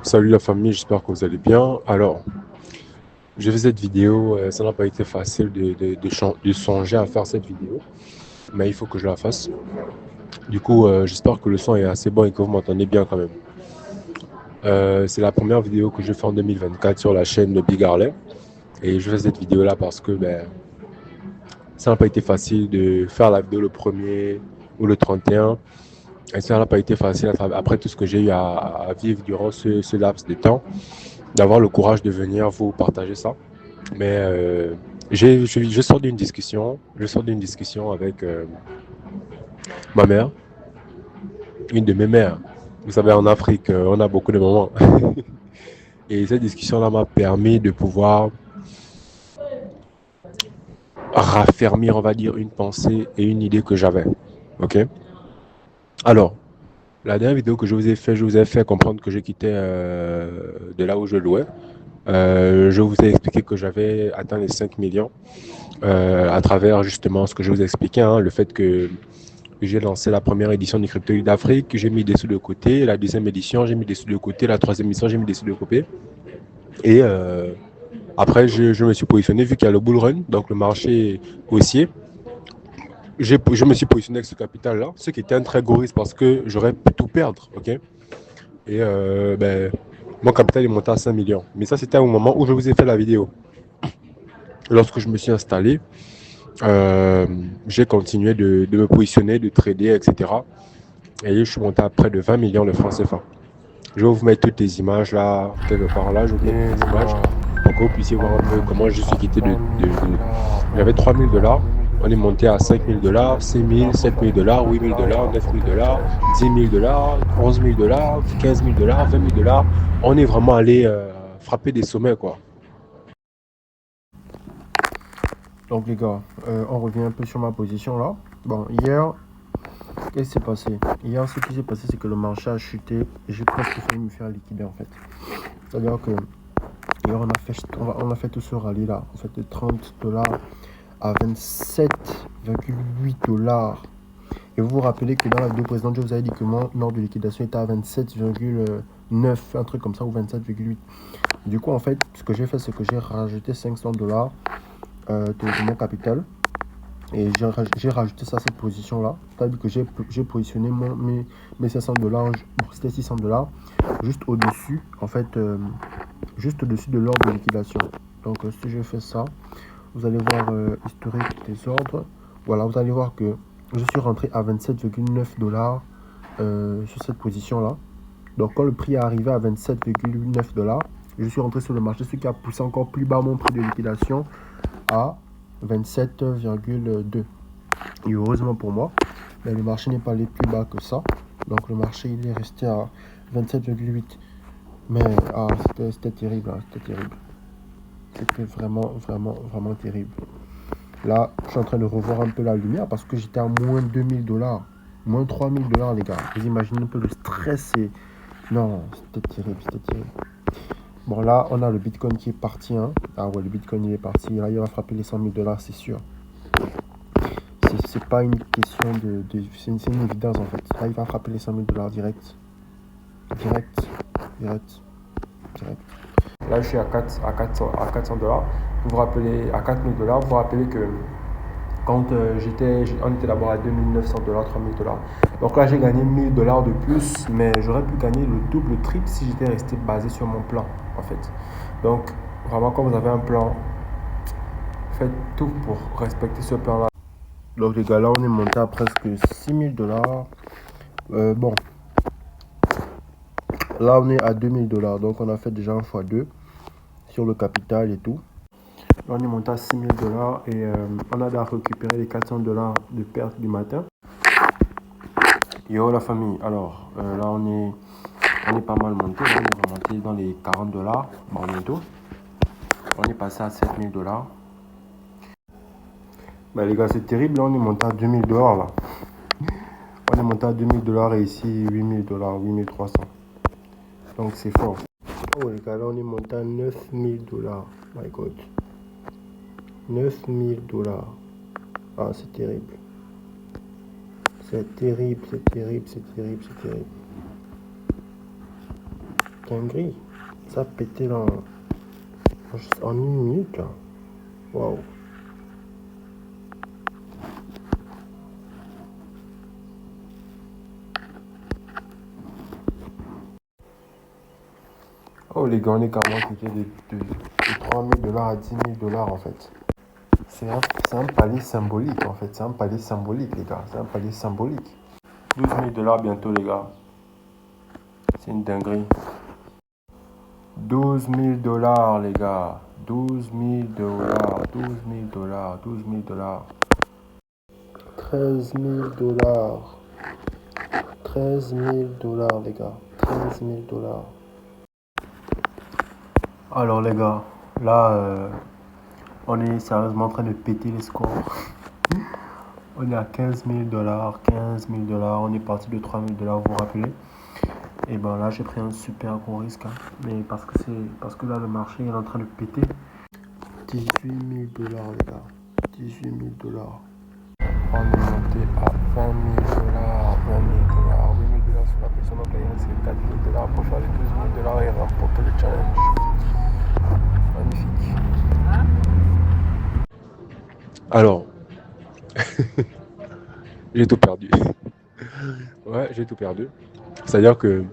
Salut la famille, j'espère que vous allez bien. Alors, j'ai fait cette vidéo, ça n'a pas été facile de songer à faire cette vidéo, mais il faut que je la fasse. Du coup, j'espère que le son est assez bon et que vous m'entendez bien quand même. C'est la première vidéo que je fais en 2024 sur la chaîne de Big Harley. Et je fais cette vidéo-là parce que ça n'a pas été facile de faire la vidéo le premier ou le 31. Et ça n'a pas été facile après tout ce que j'ai eu à vivre durant ce laps de temps, d'avoir le courage de venir vous partager ça. Mais je sors d'une discussion, avec ma mère, une de mes mères. Vous savez, en Afrique, on a beaucoup de moments. Et cette discussion-là m'a permis de pouvoir raffermir, on va dire, une pensée et une idée que j'avais. Ok. Alors, la dernière vidéo que je vous ai fait, je vous ai fait comprendre que je quittais de là où je louais. Je vous ai expliqué que j'avais atteint les 5 millions à travers justement ce que je vous ai expliqué, hein, le fait que j'ai lancé la première édition du Crypto d'Afrique, j'ai mis des sous de côté, la deuxième édition, j'ai mis des sous de côté, la troisième édition, j'ai mis des sous de côté. Et après, je me suis positionné, vu qu'il y a le bull run, donc le marché haussier, je me suis positionné avec ce capital-là, ce qui était un très gros risque parce que j'aurais pu tout perdre, ok. Et mon capital est monté à 5 millions. Mais ça, c'était au moment où je vous ai fait la vidéo. Lorsque je me suis installé, euh, j'ai continué de me positionner, de trader, etc. Et je suis monté à près de 20 millions de francs CFA. Je vais vous mettre toutes les images là, quelque part là. Je vais vous mettre Et toutes les les images gars, pour que vous puissiez on voir un peu a comment je suis fait quitté 3000 dollars, J'avais 3 000 2000 dollars. 2000 On est dollars, monté à 5 000 dollars, 6 000, 7 000 dollars, 8 000 dollars, 9 000 dollars, 10 000 dollars, 11 000 dollars, 15 000 dollars, 20 000 dollars. On est vraiment allé frapper des sommets, quoi. Donc les gars, on revient un peu sur ma position là. Bon, hier, qu'est-ce qui s'est passé? Hier, ce qui s'est passé, c'est que le marché a chuté et j'ai presque failli me faire liquider en fait. C'est-à-dire que hier, on a fait tout ce rallye là, en fait, de 30 dollars à 27,8 dollars. Et vous vous rappelez que dans la vidéo précédente, je vous avais dit que mon ordre de liquidation était à 27,9, un truc comme ça, ou 27,8. Du coup, en fait, ce que j'ai fait, c'est que j'ai rajouté 500 dollars de mon capital. Et j'ai rajouté ça à cette position-là. C'est-à-dire que j'ai positionné mes 500 dollars, c'était 600 dollars, juste au-dessus, en fait, juste au-dessus de l'ordre de liquidation. Donc, si je fais ça, vous allez voir historique des ordres. Voilà, vous allez voir que je suis rentré à 27,9 dollars sur cette position-là. Donc, quand le prix est arrivé à 27,9 dollars, je suis rentré sur le marché, ce qui a poussé encore plus bas mon prix de liquidation à 27,2. Et heureusement pour moi, mais le marché n'est pas allé plus bas que ça. Donc, le marché il est resté à 27,8. Mais c'était terrible, hein, c'était terrible. C'était vraiment, vraiment, vraiment terrible. Là, je suis en train de revoir un peu la lumière parce que j'étais à moins 2000 dollars. Moins 3000 dollars, les gars. Vous imaginez un peu le stress et. Non, c'était terrible, c'était terrible. Bon, là, on a le Bitcoin qui est parti. Hein. Ah ouais, le Bitcoin, il est parti. Là, il va frapper les 100 000 dollars, c'est sûr. C'est pas une question c'est une évidence, en fait. Là, il va frapper les 100 000 dollars direct. Direct. Direct. Direct. Là, je suis à 400 dollars. Vous vous rappelez, à 4000 dollars, vous vous rappelez que quand on était d'abord à 2900 dollars, 3000 dollars. Donc là, j'ai gagné 1000 dollars de plus, mais j'aurais pu gagner le double, le triple si j'étais resté basé sur mon plan, en fait. Donc, vraiment, quand vous avez un plan, faites tout pour respecter ce plan-là. Donc, les gars, là, on est monté à presque 6000 dollars. Bon, là, on est à 2000 dollars. Donc, on a fait déjà un x2 sur le capital et tout. Là, on est monté à 6000 dollars et on a récupérer les 400 dollars de perte du matin. Yo la famille, alors là on est pas mal monté, là, on est remonté dans les 40 dollars, bon bientôt. On est passé à 7000 dollars. Bah les gars c'est terrible, là on est monté à 2000 dollars là. On est monté à 2000 dollars et ici 8000 dollars, 8300. Donc c'est fort. Oh les gars là on est monté à 9000 dollars, my god. 9000 dollars. Ah c'est terrible. C'est terrible, c'est terrible, c'est terrible, c'est terrible. dinguerie. Ça a pété là en 1 minute là. Waouh. Oh les gars, on est carrément quitté de 3 000 dollars à 10 000 dollars en fait. C'est un palier symbolique en fait. C'est un palier symbolique les gars. C'est un palier symbolique. 12 000 dollars bientôt les gars. C'est une dinguerie. 12 000 dollars les gars. 12 000 dollars. 12 000 dollars. 12 000 dollars. 13 000 dollars. 13 000 dollars les gars. 13 000 dollars. Alors les gars, là on est sérieusement en train de péter les scores. On est à 15 000 dollars, 15 000 dollars, on est parti de 3 000 dollars, vous vous rappelez? Et ben là j'ai pris un super gros risque, hein. Mais parce que là le marché est en train de péter. 18 000 dollars les gars, 18 000 dollars. On est monté à 20 000 dollars, 20 000 dollars, 8 000 dollars sur la personne employée, c'est 4 000 dollars pour faire les 12 000 dollars et remporter le challenge. Magnifique. Alors, j'ai tout perdu. Ouais, j'ai tout perdu. C'est-à-dire que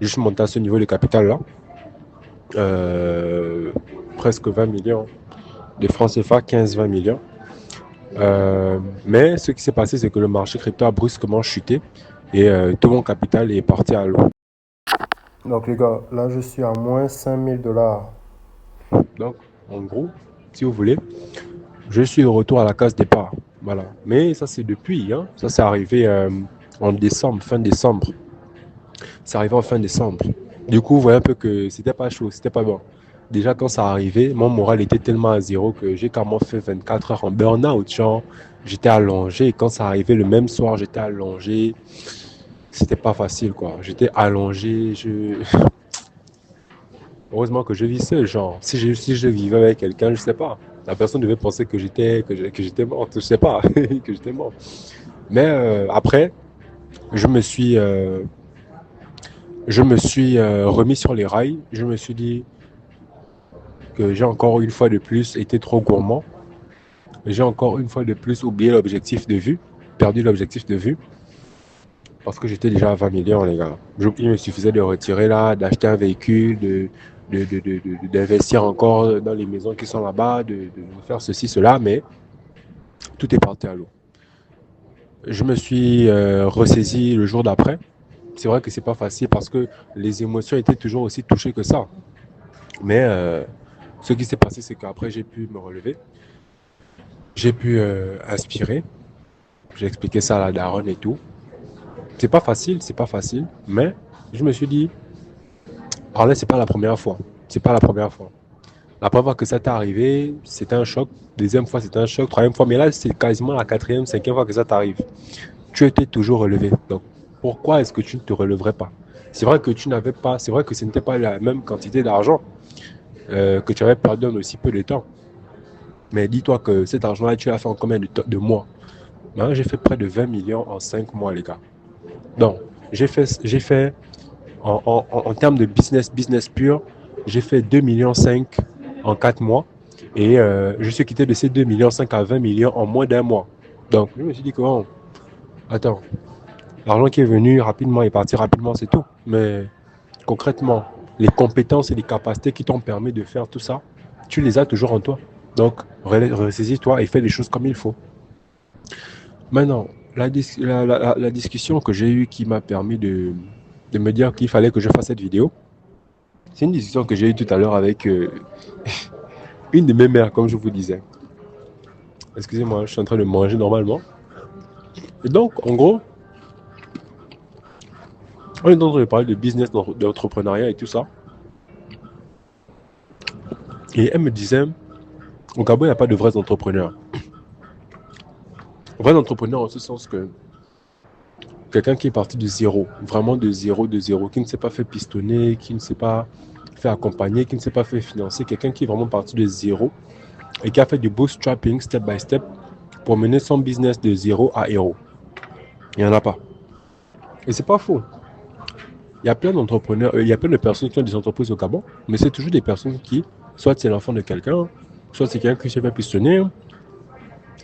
je suis monté à ce niveau de capital là. Presque 20 millions de francs CFA, 15-20 millions. Mais ce qui s'est passé, c'est que le marché crypto a brusquement chuté et tout mon capital est parti à l'eau. Donc les gars, là je suis à moins 5 000 dollars. Donc, en gros, si vous voulez, je suis de retour à la case départ. Voilà. Mais ça, c'est depuis. Hein. Ça, c'est arrivé en décembre, fin décembre. C'est arrivé en fin décembre. Du coup, vous voyez un peu que c'était pas chaud, c'était pas bon. Déjà, quand ça arrivait, mon moral était tellement à zéro que j'ai carrément fait 24 heures en burn-out. Genre, j'étais allongé. Et quand ça arrivait le même soir, j'étais allongé. C'était pas facile, quoi. J'étais allongé. Heureusement que je vis seul. Genre, si je vivais avec quelqu'un, je sais pas. La personne devait penser que j'étais mort. Je sais pas, que j'étais mort. Mais après, je me suis, euh, remis sur les rails. Je me suis dit que j'ai encore une fois de plus été trop gourmand. J'ai encore une fois de plus oublié l'objectif de vue, perdu l'objectif de vue, parce que j'étais déjà à 20 millions, les gars. Il me suffisait de retirer là, d'acheter un véhicule, d'investir encore dans les maisons qui sont là-bas, de faire ceci, cela, mais tout est parti à l'eau. Je me suis ressaisi le jour d'après. C'est vrai que c'est pas facile parce que les émotions étaient toujours aussi touchées que ça. Mais ce qui s'est passé, c'est qu'après, j'ai pu me relever. J'ai pu inspirer. J'ai expliqué ça à la daronne et tout. C'est pas facile. Mais je me suis dit, alors là, c'est pas la première fois. C'est pas la première fois. La première fois que ça t'est arrivé, c'était un choc. Deuxième fois, c'était un choc. Troisième fois, mais là, c'est quasiment la quatrième, cinquième fois que ça t'arrive. Tu étais toujours relevé. Donc, pourquoi est-ce que tu ne te relèverais pas? C'est vrai que tu n'avais pas, c'est vrai que ce n'était pas la même quantité d'argent que tu avais perdu en aussi peu de temps. Mais dis-toi que cet argent-là, tu l'as fait en combien de mois? Ben, j'ai fait près de 20 millions en 5 mois, les gars. Donc, j'ai fait en termes de business pur, j'ai fait 2,5 millions en 4 mois. Et je suis quitté de ces 2,5 millions à 20 millions en moins d'un mois. Donc, je me suis dit que, oh, attends, l'argent qui est venu rapidement est parti rapidement, c'est tout. Mais concrètement, les compétences et les capacités qui t'ont permis de faire tout ça, tu les as toujours en toi. Donc, ressaisis-toi et fais les choses comme il faut. Maintenant, la discussion que j'ai eue qui m'a permis de me dire qu'il fallait que je fasse cette vidéo, c'est une discussion que j'ai eue tout à l'heure avec une de mes mères, comme je vous disais. Excusez-moi, je suis en train de manger normalement. Et donc, en gros, on est en train de parler de business, d'entrepreneuriat et tout ça. Et elle me disait, au Gabon, il n'y a pas de vrais entrepreneurs. Vrais entrepreneurs en ce sens que quelqu'un qui est parti de zéro, vraiment de zéro, qui ne s'est pas fait pistonner, qui ne s'est pas fait accompagner, qui ne s'est pas fait financer, quelqu'un qui est vraiment parti de zéro et qui a fait du bootstrapping step by step pour mener son business de zéro à héros. Il n'y en a pas. Et c'est pas faux. Il il y a plein d'entrepreneurs, il y a plein de personnes qui ont des entreprises au Gabon, mais c'est toujours des personnes qui, soit c'est l'enfant de quelqu'un, soit c'est quelqu'un qui s'est fait pistonner,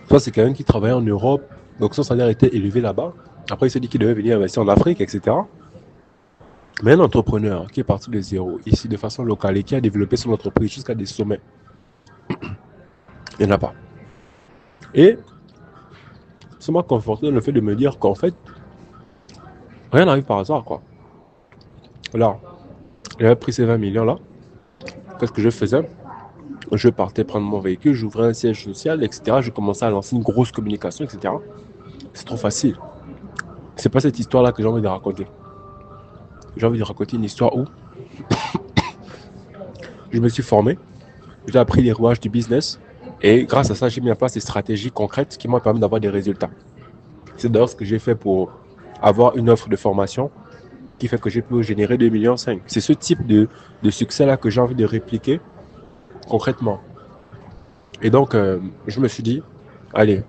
soit c'est quelqu'un qui travaille en Europe, donc son salaire était élevé là-bas. Après, il s'est dit qu'il devait venir investir en Afrique, etc. Mais un entrepreneur qui est parti de zéro, ici, de façon locale, et qui a développé son entreprise jusqu'à des sommets, il n'y en a pas. Et ça m'a conforté dans le fait de me dire qu'en fait, rien n'arrive par hasard, quoi. Là, j'avais pris ces 20 millions là. Qu'est-ce que je faisais? Je partais prendre mon véhicule, j'ouvrais un siège social, etc. Je commençais à lancer une grosse communication, etc. C'est trop facile. C'est pas cette histoire-là que j'ai envie de raconter. J'ai envie de raconter une histoire où je me suis formé, j'ai appris les rouages du business et grâce à ça, j'ai mis en place des stratégies concrètes qui m'ont permis d'avoir des résultats. C'est d'ailleurs ce que j'ai fait pour avoir une offre de formation qui fait que j'ai pu générer 2,5 millions. C'est ce type de succès-là que j'ai envie de répliquer concrètement. Et donc, je me suis dit, allez,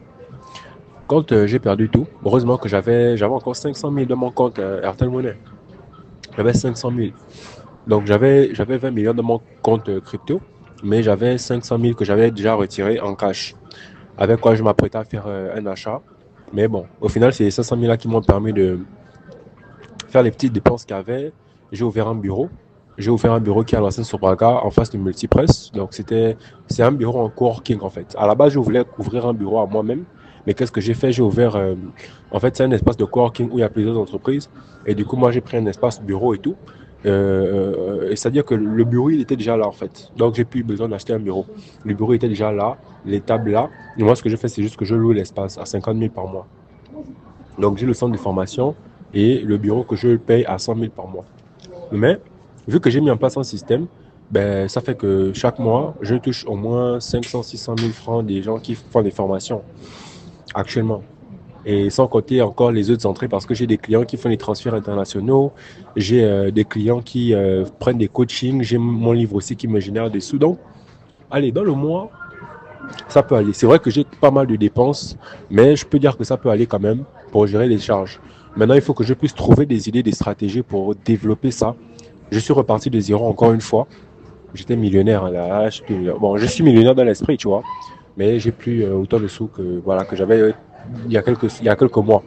quand j'ai perdu tout, heureusement que j'avais encore 500 000 dans mon compte Airtel Money. J'avais 500 000. Donc, j'avais 20 millions dans mon compte crypto, mais j'avais 500 000 que j'avais déjà retiré en cash. Avec quoi je m'apprêtais à faire un achat. Mais bon, au final, c'est les 500 000 là qui m'ont permis de faire les petites dépenses qu'il y avait. J'ai ouvert un bureau. J'ai ouvert un bureau qui est à l'ancienne Sobraga en face de Multipress. Donc, c'est un bureau en coworking en fait. À la base, je voulais ouvrir un bureau à moi-même. Mais qu'est-ce que j'ai fait? J'ai ouvert, en fait, c'est un espace de coworking où il y a plusieurs entreprises. Et du coup, moi, j'ai pris un espace bureau et tout. C'est-à-dire que le bureau, il était déjà là, en fait. Donc, j'ai plus besoin d'acheter un bureau. Le bureau était déjà là, les tables là. Et moi, ce que je fais, c'est juste que je loue l'espace à 50 000 par mois. Donc, j'ai le centre de formation et le bureau que je paye à 100 000 par mois. Mais, vu que j'ai mis en place un système, ben, ça fait que chaque mois, je touche au moins 500, 600 000 francs des gens qui font des formations actuellement. Et sans compter encore les autres entrées parce que j'ai des clients qui font des transferts internationaux, j'ai des clients qui prennent des coachings, j'ai mon livre aussi qui me génère des sous. Donc, allez, dans le mois, ça peut aller. C'est vrai que j'ai pas mal de dépenses, mais je peux dire que ça peut aller quand même pour gérer les charges. Maintenant, il faut que je puisse trouver des idées, des stratégies pour développer ça. Je suis reparti de zéro encore une fois. J'étais millionnaire là. Bon, je suis millionnaire dans l'esprit, tu vois, mais j'ai plus autant de sous que voilà que j'avais il y a quelques mois.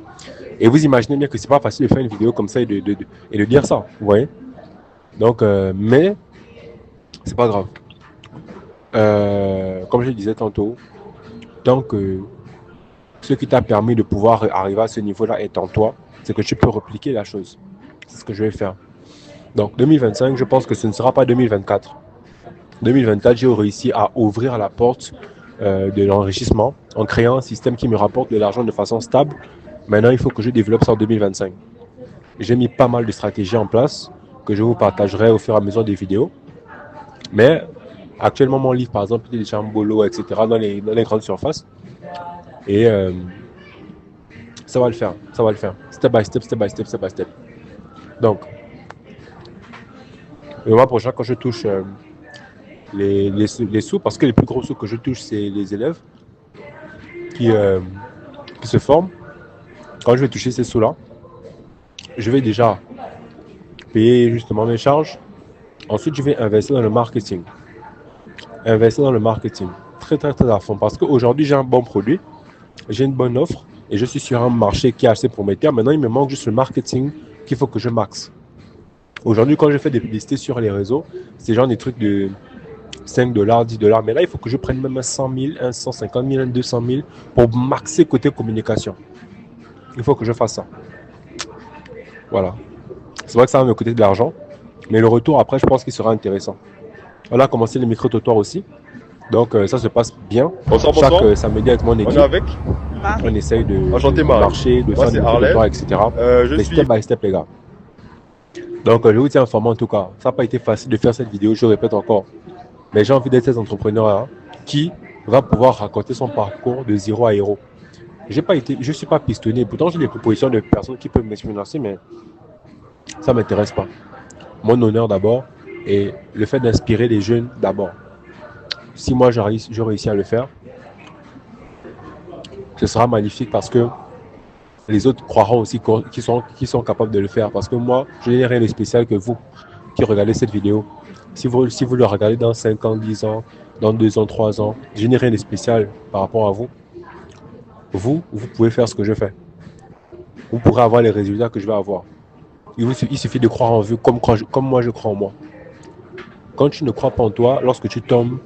Et vous imaginez bien que c'est pas facile de faire une vidéo comme ça et de dire ça, vous voyez. Donc, mais c'est pas grave. Comme je le disais tantôt, tant que ce qui t'a permis de pouvoir arriver à ce niveau-là est en toi, c'est que tu peux repliquer la chose. C'est ce que je vais faire. Donc 2025, je pense que ce ne sera pas 2024. 2024, j'ai réussi à ouvrir la porte de l'enrichissement en créant un système qui me rapporte de l'argent de façon stable. Maintenant, il faut que je développe ça en 2025. J'ai mis pas mal de stratégies en place que je vous partagerai au fur et à mesure des vidéos. Mais actuellement, mon livre, par exemple, il est déjà en bolo, etc., dans les grandes surfaces. Et ça va le faire, ça va le faire. Step by step, step by step, step by step. Donc, le mois prochain, quand je touche les sous, parce que les plus gros sous que je touche, c'est les élèves qui se forment. Quand je vais toucher ces sous-là, je vais déjà payer justement mes charges. Ensuite, je vais investir dans le marketing. Investir dans le marketing. Très, très, très à fond. Parce qu'aujourd'hui, j'ai un bon produit, j'ai une bonne offre et je suis sur un marché qui est assez prometteur. Maintenant, il me manque juste le marketing qu'il faut que je maxe. Aujourd'hui, quand je fais des publicités sur les réseaux, c'est genre des trucs de 5 dollars, 10 dollars. Mais là, il faut que je prenne même un 100 000, un 150 000, un 200 000 pour maxer côté communication. Il faut que je fasse ça. Voilà. C'est vrai que ça va me coûter de l'argent, mais le retour après, je pense qu'il sera intéressant. On a commencé les micro-trottoirs aussi. Donc, ça se passe bien. Bonsoir, Chaque samedi avec mon équipe, on est avec on essaye de Marie. marcher, de faire des micro-trottoirs, etc. Mais step by step, les gars. Donc, je vous tiens informé en tout cas. Ça n'a pas été facile de faire cette vidéo, je répète encore. Mais j'ai envie d'être cet entrepreneur qui va pouvoir raconter son parcours de zéro à héros. Je ne suis pas pistonné. Pourtant, j'ai des propositions de personnes qui peuvent me financer, mais ça ne m'intéresse pas. Mon honneur d'abord et le fait d'inspirer les jeunes d'abord. Si moi, je réussis à le faire, ce sera magnifique parce que les autres croiront aussi qu'ils sont capables de le faire. Parce que moi, je n'ai rien de spécial que vous qui regardez cette vidéo. Si vous le regardez dans 5 ans, 10 ans, dans 2 ans, 3 ans, je n'ai rien de spécial par rapport à vous. Vous pouvez faire ce que je fais. Vous pourrez avoir les résultats que je vais avoir. Il suffit de croire en vous comme moi je crois en moi. Quand tu ne crois pas en toi, lorsque tu tombes,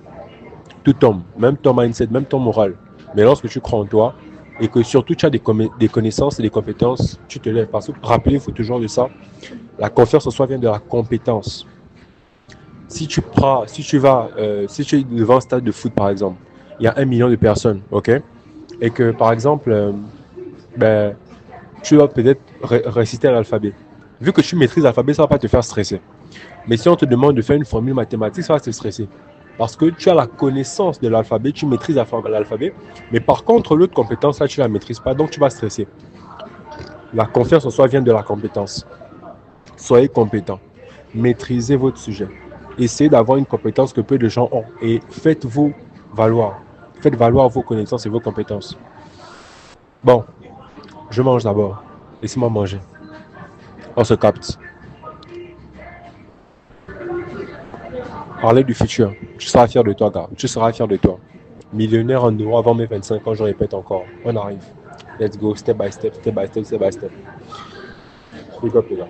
tout tombe. Même ton mindset, même ton moral. Mais lorsque tu crois en toi et que surtout tu as des connaissances et des compétences, tu te lèves. Parce que rappelez-vous toujours de ça. La confiance en soi vient de la compétence. Si tu es devant un stade de foot par exemple, il y a 1 million de personnes, ok? Et que par exemple, ben, tu dois peut-être réciter l'alphabet. Vu que tu maîtrises l'alphabet, ça ne va pas te faire stresser. Mais si on te demande de faire une formule mathématique, ça va te stresser. Parce que tu as la connaissance de l'alphabet, tu maîtrises l'alphabet. Mais par contre, l'autre compétence, là, tu ne la maîtrises pas, donc tu vas stresser. La confiance en soi vient de la compétence. Soyez compétent. Maîtrisez votre sujet. Essayez d'avoir une compétence que peu de gens ont. Et faites-vous valoir. Faites valoir vos connaissances et vos compétences. Bon, je mange d'abord. Laissez-moi manger. On se capte. Parler du futur. Tu seras fier de toi, gars. Tu seras fier de toi. Millionnaire en euros avant mes 25 ans, je répète encore. On arrive. Let's go, step by step, step by step, step by step. Big up, les gars.